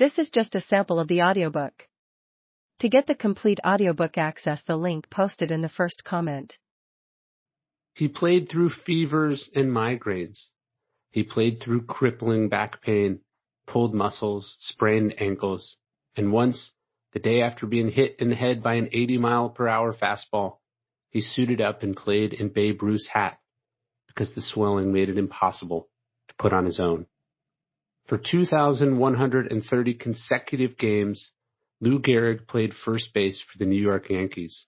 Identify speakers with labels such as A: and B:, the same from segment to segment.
A: This is just a sample of the audiobook. To get the complete audiobook, access the link posted in the first comment.
B: He played through fevers and migraines. He played through crippling back pain, pulled muscles, sprained ankles, and once, the day after being hit in the head by an 80-mile-per-hour fastball, he suited up and played in Babe Ruth's hat because the swelling made it impossible to put on his own. For 2,130 consecutive games, Lou Gehrig played first base for the New York Yankees,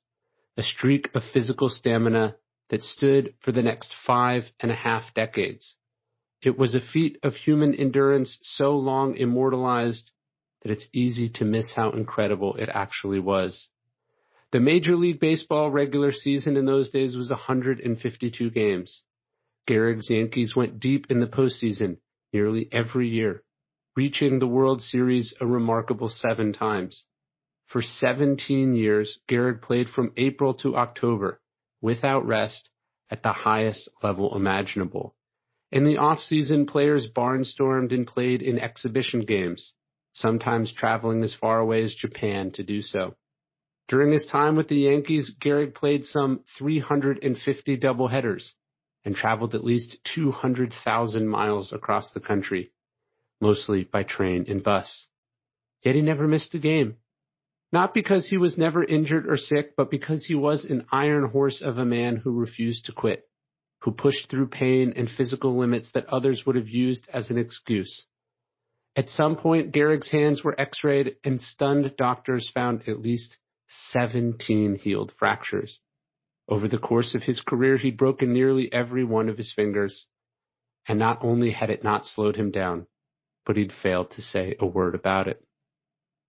B: a streak of physical stamina that stood for the next 5.5 decades. It was a feat of human endurance so long immortalized that it's easy to miss how incredible it actually was. The Major League Baseball regular season in those days was 152 games. Gehrig's Yankees went deep in the postseason nearly every year, reaching the World Series a remarkable 7 times. For 17 years, Gehrig played from April to October, without rest, at the highest level imaginable. In the off-season, players barnstormed and played in exhibition games, sometimes traveling as far away as Japan to do so. During his time with the Yankees, Gehrig played some 350 doubleheaders and traveled at least 200,000 miles across the country, mostly by train and bus. Yet he never missed a game. Not because he was never injured or sick, but because he was an iron horse of a man who refused to quit, who pushed through pain and physical limits that others would have used as an excuse. At some point, Gehrig's hands were x-rayed and stunned doctors found at least 17 healed fractures. Over the course of his career, he'd broken nearly every one of his fingers, and not only had it not slowed him down, but he'd failed to say a word about it.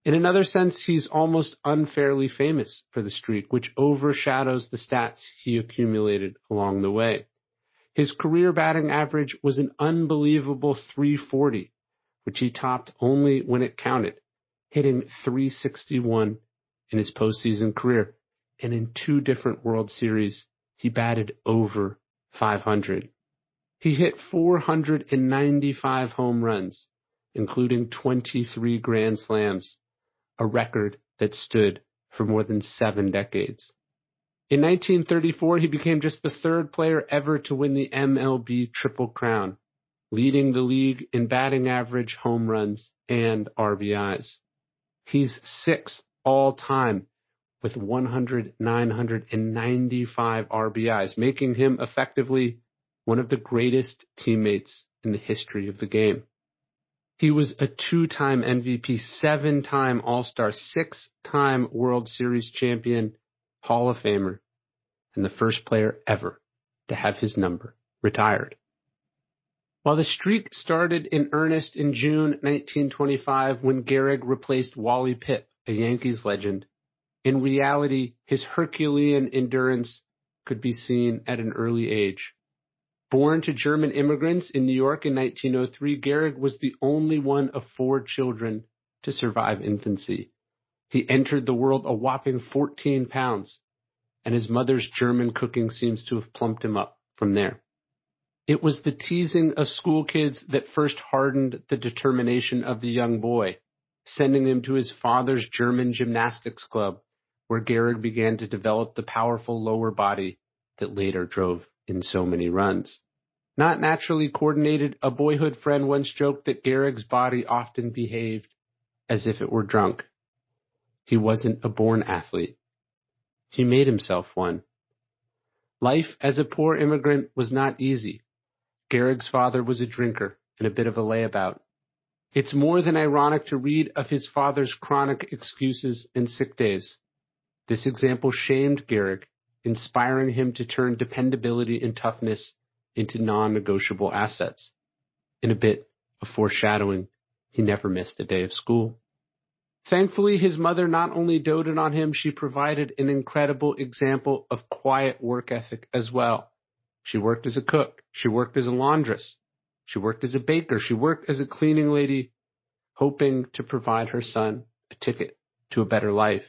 B: In another sense, he's almost unfairly famous for the streak, which overshadows the stats he accumulated along the way. His career batting average was an unbelievable .340, which he topped only when it counted, hitting .361 in his postseason career, and in 2 different World Series, he batted over .500. He hit 495 home runs, including 23 grand slams, a record that stood for more than 7 decades. In 1934, he became just the 3rd player ever to win the MLB Triple Crown, leading the league in batting average, home runs, and RBIs. He's 6th all-time with 995 RBIs, making him effectively one of the greatest teammates in the history of the game. He was a 2-time MVP, 7-time All-Star, 6-time World Series champion, Hall of Famer, and the first player ever to have his number retired. While the streak started in earnest in June 1925 when Gehrig replaced Wally Pipp, a Yankees legend, in reality, his Herculean endurance could be seen at an early age. Born to German immigrants in New York in 1903, Gehrig was the only one of 4 children to survive infancy. He entered the world a whopping 14 pounds, and his mother's German cooking seems to have plumped him up from there. It was the teasing of school kids that first hardened the determination of the young boy, sending him to his father's German gymnastics club, where Gehrig began to develop the powerful lower body that later drove in so many runs. Not naturally coordinated, a boyhood friend once joked that Gehrig's body often behaved as if it were drunk. He wasn't a born athlete. He made himself one. Life as a poor immigrant was not easy. Gehrig's father was a drinker and a bit of a layabout. It's more than ironic to read of his father's chronic excuses and sick days. This example shamed Gehrig, inspiring him to turn dependability and toughness into non-negotiable assets. In a bit of foreshadowing, he never missed a day of school. Thankfully, his mother not only doted on him, she provided an incredible example of quiet work ethic as well. She worked as a cook. She worked as a laundress. She worked as a baker. She worked as a cleaning lady, hoping to provide her son a ticket to a better life.